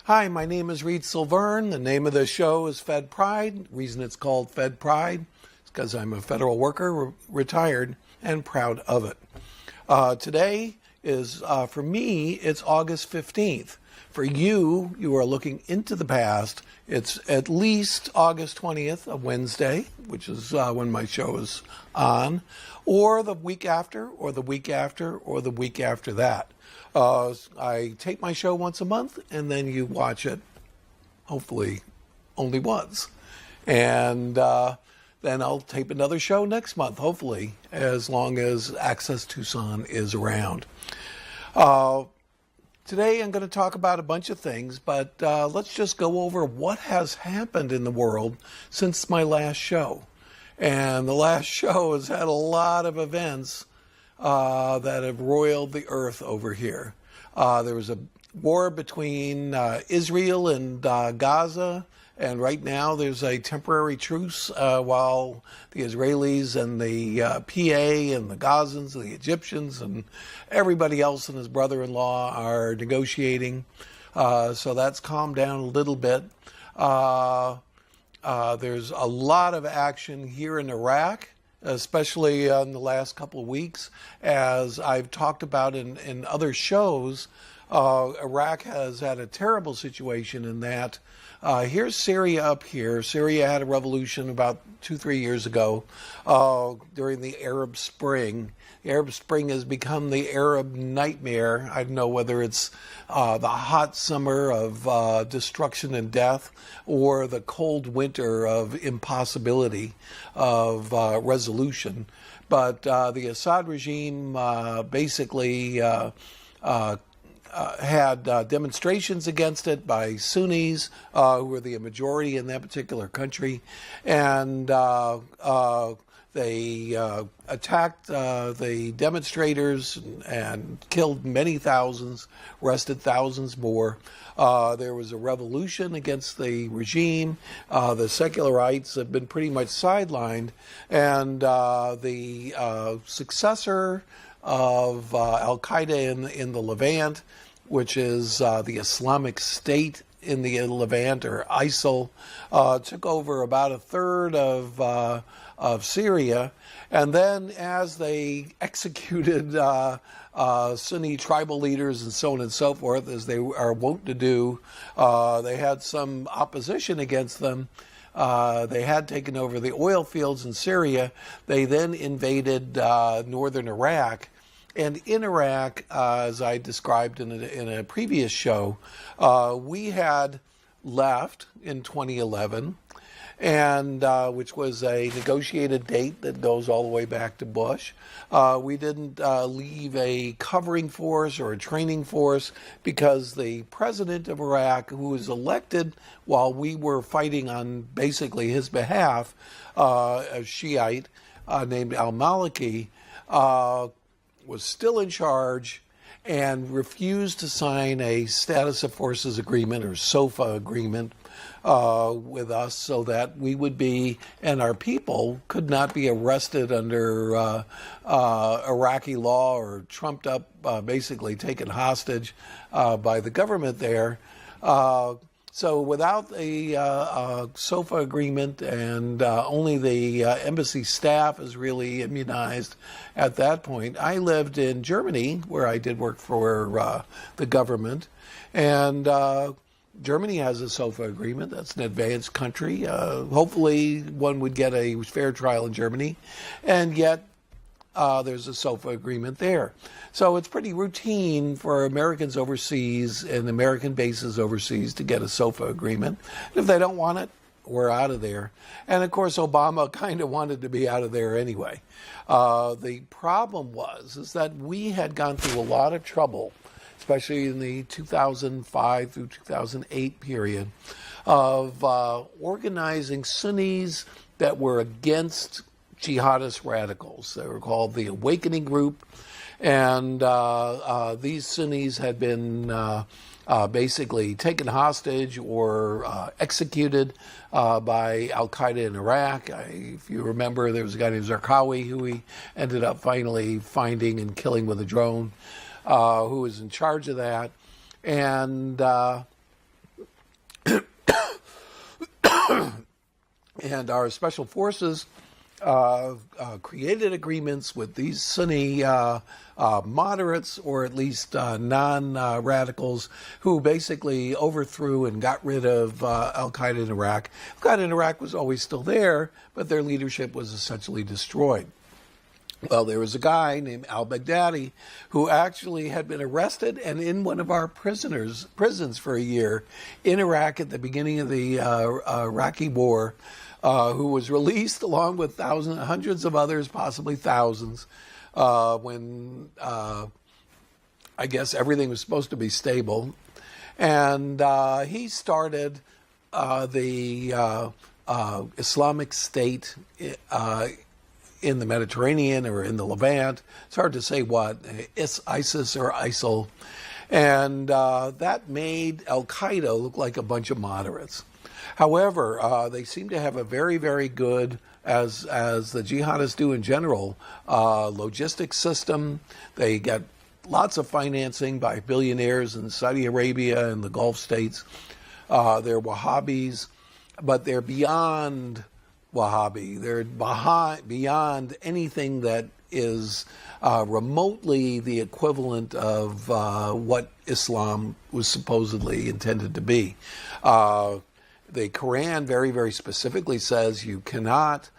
Hi, my name is Reed Silverne. The name of the show is Fed Pride. The reason it's called Fed Pride is because I'm a federal worker, retired, and proud of it. Today is, for me, it's August 15th. For you, you are looking into the past. It's at least August 20th, a Wednesday, which is when my show is on, or the week after, or the week after, or the week after that. I tape my show once a month, and then you watch it, hopefully, only once. And then I'll tape another show next month, hopefully, as long as Access Tucson is around. Today I'm going to talk about a bunch of things, but let's just go over what has happened in the world since my last show. And the last show has had a lot of events that have roiled the earth over here. There was a war between Israel and Gaza, and right now there's a temporary truce while the Israelis and the PA and the Gazans and the Egyptians and everybody else and his brother-in-law are negotiating. So that's calmed down a little bit. There's a lot of action here in Iraq, especially in the last couple of weeks. As I've talked about in other shows, Iraq has had a terrible situation in that here's Syria up here. Syria had a revolution about 2-3 years ago during the Arab Spring. The Arab Spring has become the Arab nightmare. I don't know whether it's the hot summer of destruction and death or the cold winter of impossibility of resolution. But the Assad regime basically had demonstrations against it by Sunnis, who were the majority in that particular country, and they attacked the demonstrators and killed many thousands, arrested thousands more. There was a revolution against the regime. The secularites have been pretty much sidelined, and the successor of Al-Qaeda in the Levant, which is the Islamic State in the Levant, or ISIL, took over about a third of Syria. And then as they executed Sunni tribal leaders and so on and so forth, as they are wont to do, they had some opposition against them. They had taken over the oil fields in Syria. They then invaded northern Iraq. And in Iraq, as I described in a previous show, we had left in 2011, and which was a negotiated date that goes all the way back to Bush. We didn't leave a covering force or a training force because the president of Iraq, who was elected while we were fighting on basically his behalf, a Shiite named al-Maliki, was still in charge and refused to sign a status of forces agreement, or SOFA agreement, with us, so that we would be, and our people could not be arrested under Iraqi law or trumped up, basically taken hostage by the government there. So without a SOFA agreement, and only the embassy staff is really immunized at that point, I lived in Germany, where I did work for the government. And Germany has a SOFA agreement. That's an advanced country. Hopefully one would get a fair trial in Germany. And yet there's a SOFA agreement there. So it's pretty routine for Americans overseas and American bases overseas to get a SOFA agreement. And if they don't want it, we're out of there. And of course, Obama kind of wanted to be out of there anyway. The problem is that we had gone through a lot of trouble, especially in the 2005 through 2008 period, of organizing Sunnis that were against jihadist radicals. They were called the Awakening Group, and these Sunnis had been basically taken hostage or executed by Al-Qaeda in Iraq. If you remember, there was a guy named Zarqawi who we ended up finally finding and killing with a drone, who was in charge of that. And And our special forces created agreements with these Sunni moderates, or at least non-radicals, who basically overthrew and got rid of al-Qaeda in Iraq. Al-Qaeda in Iraq was always still there, but their leadership was essentially destroyed. Well, there was a guy named al-Baghdadi who actually had been arrested and in one of our prisons for a year in Iraq at the beginning of the Iraqi war, who was released along with hundreds of others, possibly thousands, when I guess everything was supposed to be stable. And he started the Islamic State in the Mediterranean or in the Levant. It's hard to say what. It's ISIS or ISIL. And that made al-Qaeda look like a bunch of moderates. However, they seem to have a very, very good, as the jihadists do in general, logistics system. They get lots of financing by billionaires in Saudi Arabia and the Gulf states. They're Wahhabis, but they're beyond Wahhabi. They're beyond anything that is remotely the equivalent of what Islam was supposedly intended to be. The Quran very, very specifically says you cannot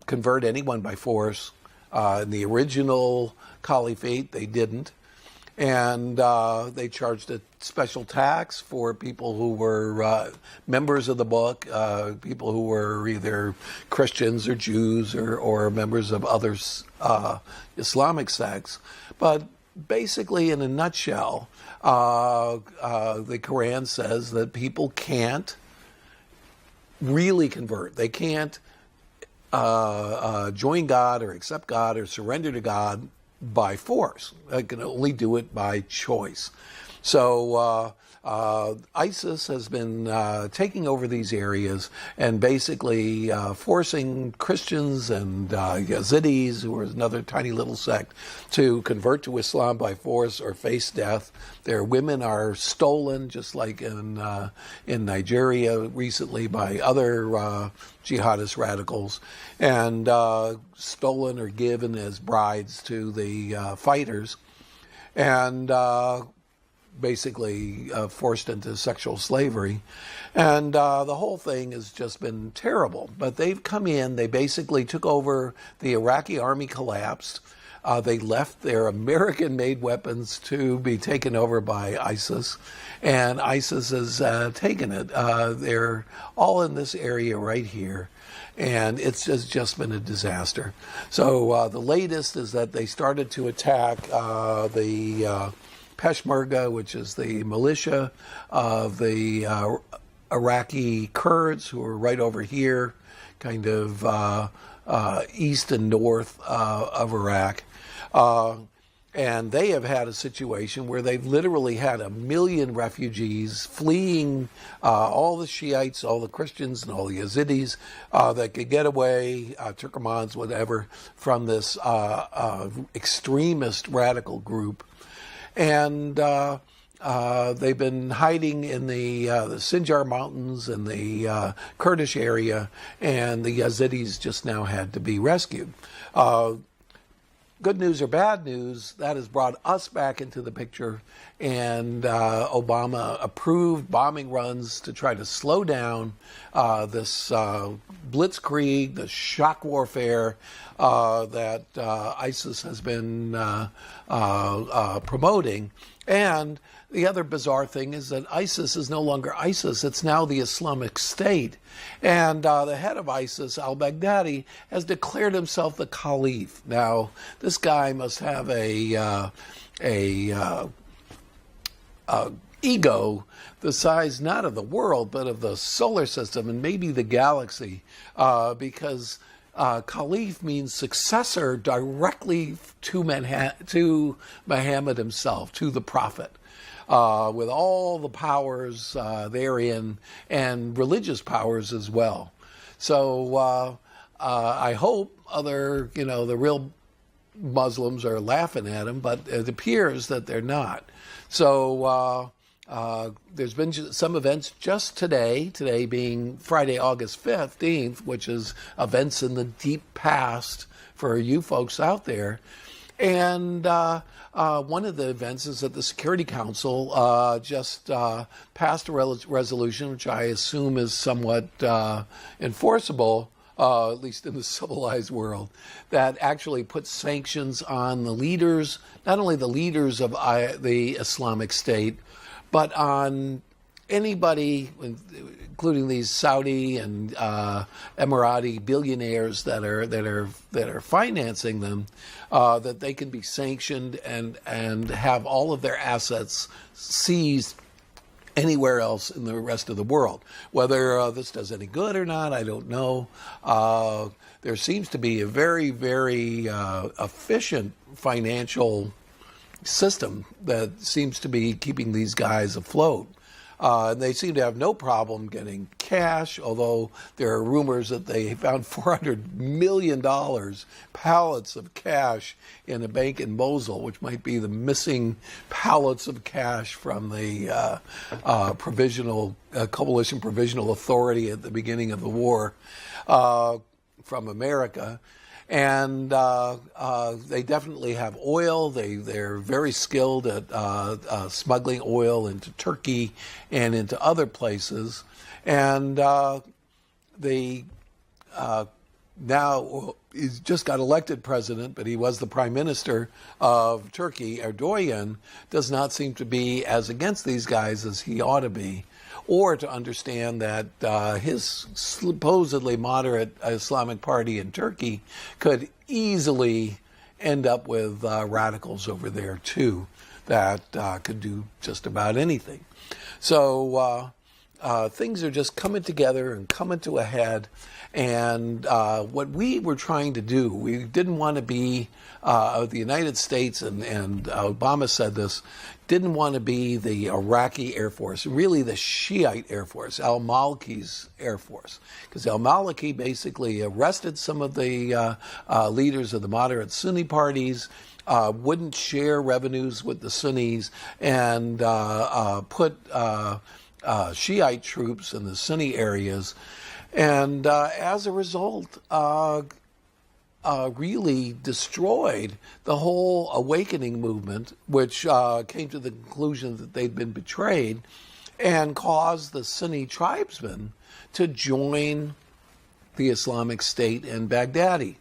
convert anyone by force. In the original caliphate, they didn't. And they charged a special tax for people who were members of the book, people who were either Christians or Jews or members of other Islamic sects. But basically, in a nutshell, the Quran says that people can't really convert. They can't join God or accept God or surrender to God by force. They can only do it by choice. So ISIS has been taking over these areas and basically forcing Christians and Yazidis, who are another tiny little sect, to convert to Islam by force or face death. Their women are stolen, just like in Nigeria recently by other jihadist radicals, and stolen or given as brides to the fighters, and basically forced into sexual slavery. And the whole thing has just been terrible. But they've come in, they basically took over, the Iraqi army collapsed. They left their American-made weapons to be taken over by ISIS, and ISIS has taken it. They're all in this area right here, and it's just been a disaster. So the latest is that they started to attack the Peshmerga, which is the militia of the Iraqi Kurds, who are right over here, kind of east and north of Iraq. And they have had a situation where they've literally had 1 million refugees fleeing, all the Shiites, all the Christians, and all the Yazidis that could get away, Turkomans, whatever, from this extremist radical group. And they've been hiding in the Sinjar Mountains and the Kurdish area, and the Yazidis just now had to be rescued. Good news or bad news, that has brought us back into the picture, and Obama approved bombing runs to try to slow down this blitzkrieg, the shock warfare that ISIS has been promoting. And the other bizarre thing is that ISIS is no longer ISIS. It's now the Islamic State. And the head of ISIS, al-Baghdadi, has declared himself the caliph. Now, this guy must have a ego the size not of the world, but of the solar system and maybe the galaxy, because Caliph means successor directly to Muhammad himself, to the Prophet, with all the powers therein and religious powers as well. So I hope other, the real Muslims are laughing at him, but it appears that they're not. So There's been some events just today being Friday, August 15th, which is events in the deep past for you folks out there. And one of the events is that the Security Council just passed a resolution, which I assume is somewhat enforceable, at least in the civilized world, that actually puts sanctions on the leaders, not only the leaders of the Islamic State, but on anybody, including these Saudi and Emirati billionaires that are financing them, that they can be sanctioned and have all of their assets seized anywhere else in the rest of the world. Whether this does any good or not, I don't know. There seems to be a very, very efficient financial system that seems to be keeping these guys afloat. They seem to have no problem getting cash, although there are rumors that they found $400 million pallets of cash in a bank in Mosul, which might be the missing pallets of cash from the Coalition Provisional Authority at the beginning of the war from America. And they definitely have oil. They're very skilled at smuggling oil into Turkey and into other places. And they now, he's just got elected president, but he was the prime minister of Turkey. Erdogan does not seem to be as against these guys as he ought to be, or to understand that his supposedly moderate Islamic Party in Turkey could easily end up with radicals over there too that could do just about anything. So things are just coming together and coming to a head. And what we were trying to do, we didn't want to be, the United States, and Obama said this, didn't want to be the Iraqi Air Force, really the Shiite Air Force, al-Maliki's Air Force. Because al-Maliki basically arrested some of the leaders of the moderate Sunni parties, wouldn't share revenues with the Sunnis, and put Shiite troops in the Sunni areas. And as a result, really destroyed the whole awakening movement, which came to the conclusion that they'd been betrayed, and caused the Sunni tribesmen to join the Islamic State in Baghdadi.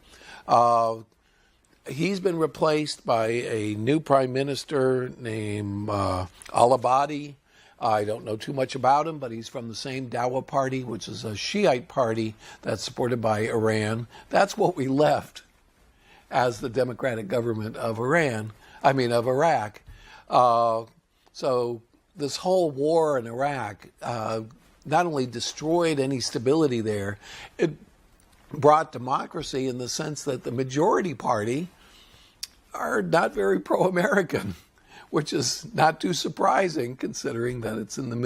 He's been replaced by a new prime minister named al-Abadi. I don't know too much about him, but he's from the same Dawa party, which is a Shiite party that's supported by Iran. That's what we left as the democratic government of Iraq. So this whole war in Iraq not only destroyed any stability there, it brought democracy in the sense that the majority party are not very pro-American, which is not too surprising considering that it's in the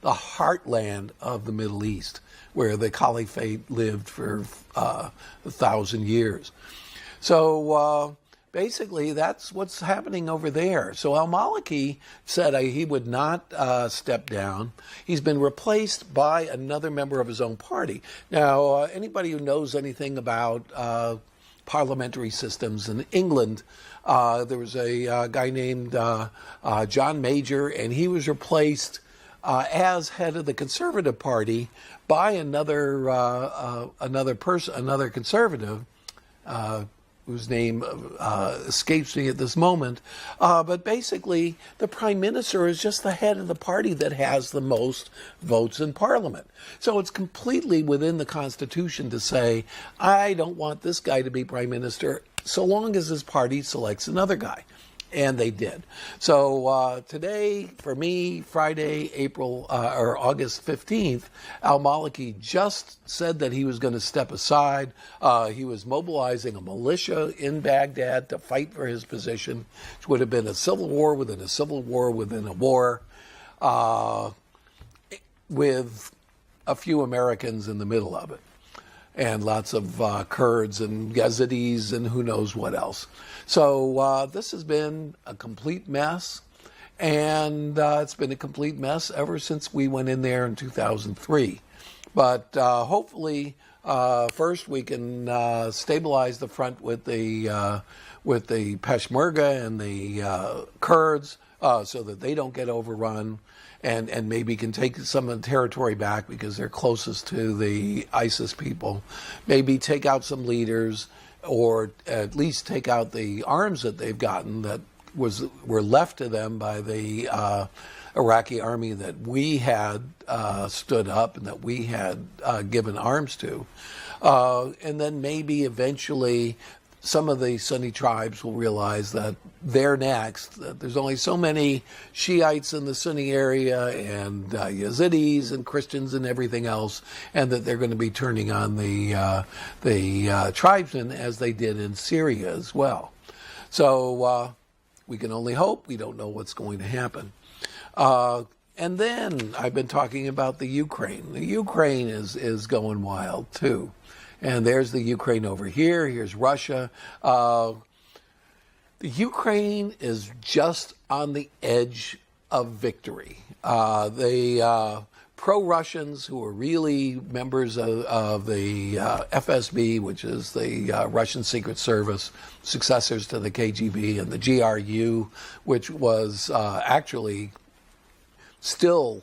heartland of the Middle East, where the Caliphate lived for 1,000 years. So basically, that's what's happening over there. So al-Maliki said he would not step down. He's been replaced by another member of his own party. Now, anybody who knows anything about parliamentary systems in England, there was a guy named John Major, and he was replaced as head of the Conservative Party by another conservative whose name escapes me at this moment. But basically, the prime minister is just the head of the party that has the most votes in parliament. So it's completely within the Constitution to say, I don't want this guy to be prime minister so long as his party selects another guy. And they did. So today, for me, Friday, August 15th, al-Maliki just said that he was going to step aside. He was mobilizing a militia in Baghdad to fight for his position, which would have been a civil war within a civil war within a war, with a few Americans in the middle of it, and lots of Kurds and Yazidis and who knows what else. So this has been a complete mess, and it's been a complete mess ever since we went in there in 2003. But hopefully, first we can stabilize the front with the Peshmerga and the Kurds, so that they don't get overrun, and maybe can take some of the territory back because they're closest to the ISIS people. Maybe take out some leaders, or at least take out the arms that they've gotten that were left to them by the Iraqi army that we had stood up and that we had given arms to. And then maybe eventually some of the Sunni tribes will realize that they're next, that there's only so many Shiites in the Sunni area, and Yazidis and Christians and everything else, and that they're going to be turning on the tribesmen as they did in Syria as well. So we can only hope. We don't know what's going to happen. And then I've been talking about the Ukraine. The Ukraine is going wild too. And there's the Ukraine over here. Here's Russia. The Ukraine is just on the edge of victory. The pro-Russians, who are really members of the FSB, which is the Russian Secret Service, successors to the KGB, and the GRU, which was actually still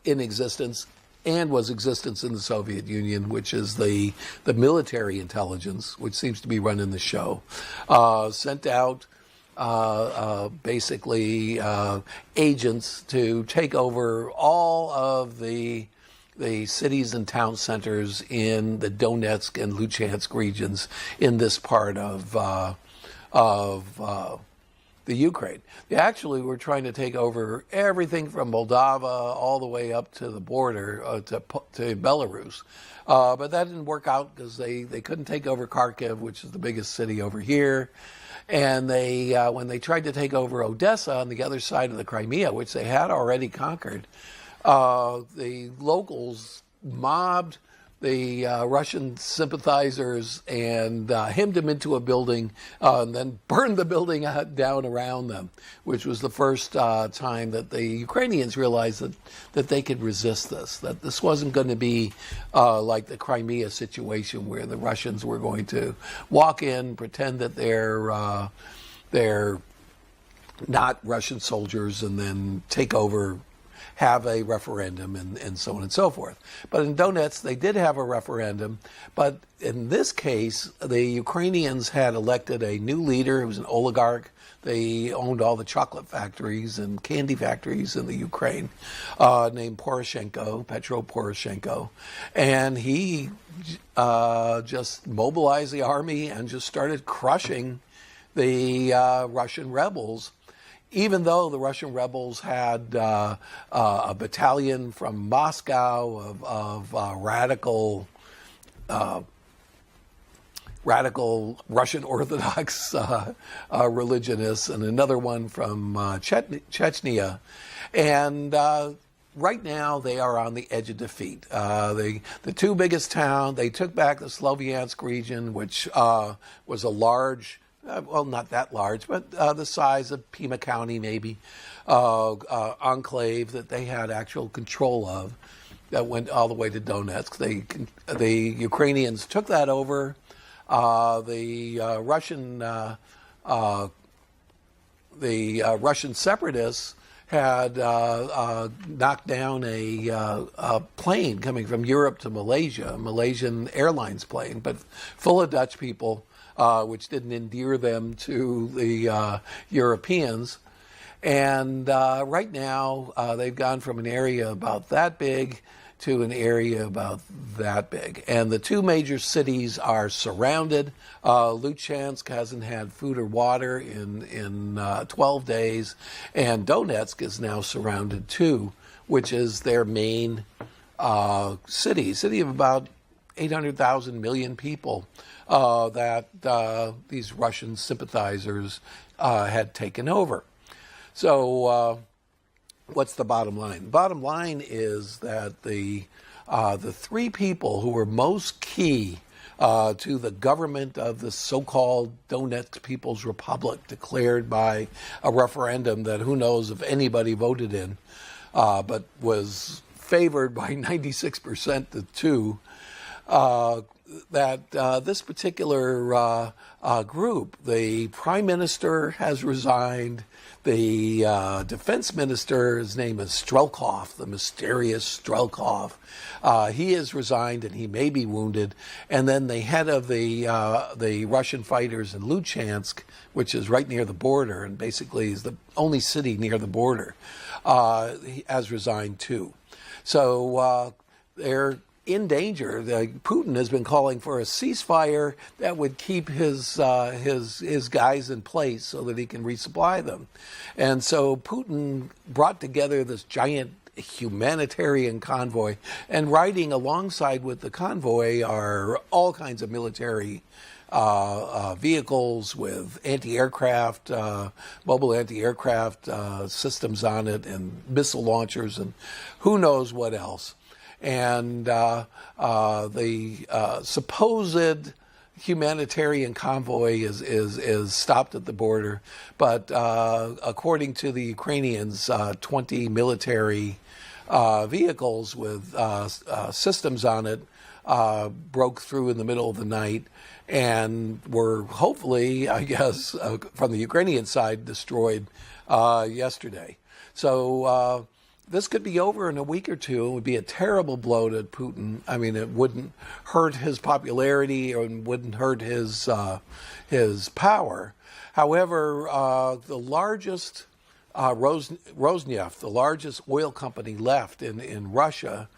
in existence and was existence in the Soviet Union, which is the military intelligence, which seems to be running the show, sent out basically agents to take over all of the cities and town centers in the Donetsk and Luhansk regions in this part of the Ukraine. They actually were trying to take over everything from Moldova all the way up to the border to Belarus. But that didn't work out because they couldn't take over Kharkiv, which is the biggest city over here. And they when they tried to take over Odessa on the other side of the Crimea, which they had already conquered, the locals mobbed the Russian sympathizers and hemmed them into a building and then burned the building down around them, which was the first time that the Ukrainians realized that they could resist this, that this wasn't going to be like the Crimea situation where the Russians were going to walk in, pretend that they're not Russian soldiers, and then take over, have a referendum, and so on and so forth. But in Donetsk, they did have a referendum. But in this case, the Ukrainians had elected a new leader who was an oligarch. They owned all the chocolate factories and candy factories in the Ukraine, named Poroshenko, Petro Poroshenko. And he just mobilized the army and just started crushing the Russian rebels, even though the Russian rebels had a battalion from Moscow of radical Russian Orthodox religionists, and another one from Chechnya. And right now they are on the edge of defeat. The two biggest towns, they took back the Sloviansk region, which was a large, well, not that large, but the size of Pima County maybe, enclave that they had actual control of, that went all the way to Donetsk. The Ukrainians took that over. The Russian separatists had knocked down a plane coming from Europe to Malaysia, a Malaysian Airlines plane, but full of Dutch people, which didn't endear them to the Europeans. And right now, they've gone from an area about that big to an area about that big. And the two major cities are surrounded. Luhansk hasn't had food or water in 12 days. And Donetsk is now surrounded too, which is their main city of about 800,000 million people that these Russian sympathizers had taken over. So what's the bottom line? The bottom line is that the three people who were most key to the government of the so-called Donetsk People's Republic, declared by a referendum that who knows if anybody voted in, but was favored by 96% to 2. That this particular group, the prime minister has resigned, the defense minister, his name is Strelkov, the mysterious Strelkov, he has resigned and he may be wounded, and then the head of the Russian fighters in Luchansk, which is right near the border and basically is the only city near the border, he has resigned too. So they're in danger. Putin has been calling for a ceasefire that would keep his guys in place so that he can resupply them. And so Putin brought together this giant humanitarian convoy, and riding alongside with the convoy are all kinds of military vehicles with anti-aircraft, mobile anti-aircraft systems on it, and missile launchers, and who knows what else. And the supposed humanitarian convoy is stopped at the border, but according to the Ukrainians, 20 military vehicles with systems on it broke through in the middle of the night and were hopefully, I guess, from the Ukrainian side, destroyed yesterday. So this could be over in a week or two. It would be a terrible blow to Putin. I mean, it wouldn't hurt his popularity or wouldn't hurt his power. However, the largest Rosneft, the largest oil company left in Russia,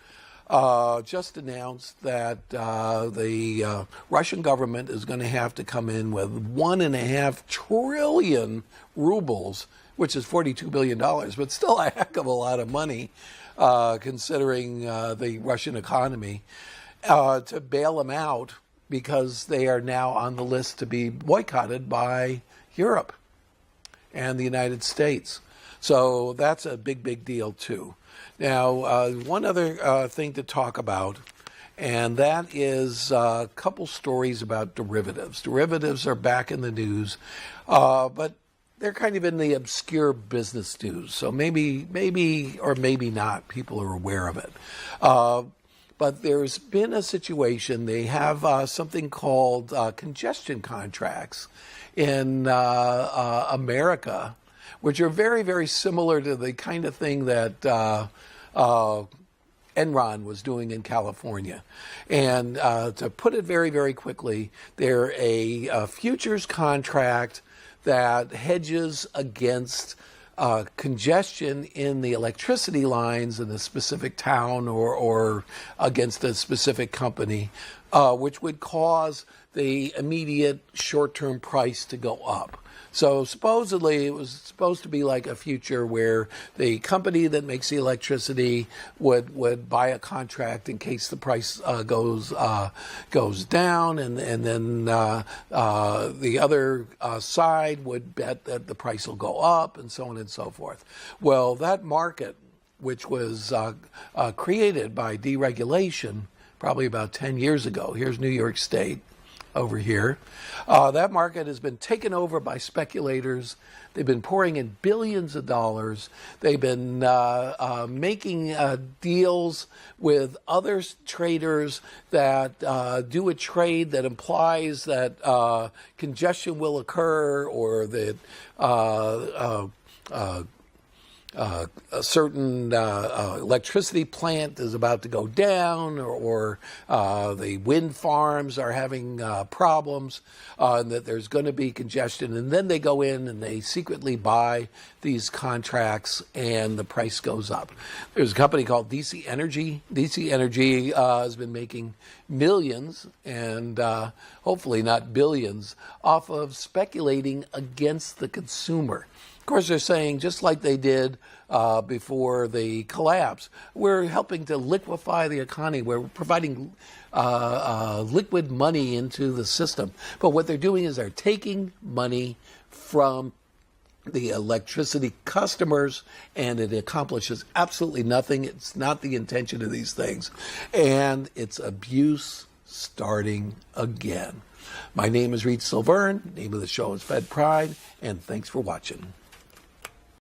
just announced that the Russian government is going to have to come in with 1.5 trillion rubles, which is $42 billion, but still a heck of a lot of money considering the Russian economy, to bail them out because they are now on the list to be boycotted by Europe and the United States. So that's a big, big deal too. Now, one other thing to talk about, and that is a couple stories about derivatives. Derivatives are back in the news, but they're kind of in the obscure business news. So maybe or maybe not, people are aware of it. But there's been a situation, they have something called congestion contracts in America, which are very, very similar to the kind of thing that Enron was doing in California. And to put it very, very quickly, they're a futures contract that hedges against congestion in the electricity lines in a specific town or against a specific company, which would cause the immediate short-term price to go up. So supposedly it was supposed to be like a future where the company that makes the electricity would buy a contract in case the price goes down, and then the other side would bet that the price will go up, and so on and so forth. Well, that market, which was created by deregulation probably about 10 years ago, here's New York State over here. That market has been taken over by speculators. They've been pouring in billions of dollars. They've been making deals with other traders that do a trade that implies that congestion will occur, or that a certain electricity plant is about to go down, or the wind farms are having problems, and that there's going to be congestion. And then they go in and they secretly buy these contracts and the price goes up. There's a company called DC Energy. DC Energy has been making millions, and hopefully not billions, off of speculating against the consumer. Of course, they're saying, just like they did before the collapse, we're helping to liquefy the economy. We're providing liquid money into the system. But what they're doing is they're taking money from the electricity customers, and it accomplishes absolutely nothing. It's not the intention of these things. And it's abuse starting again. My name is Reed Silverne. Name of the show is Fed Pride, and thanks for watching.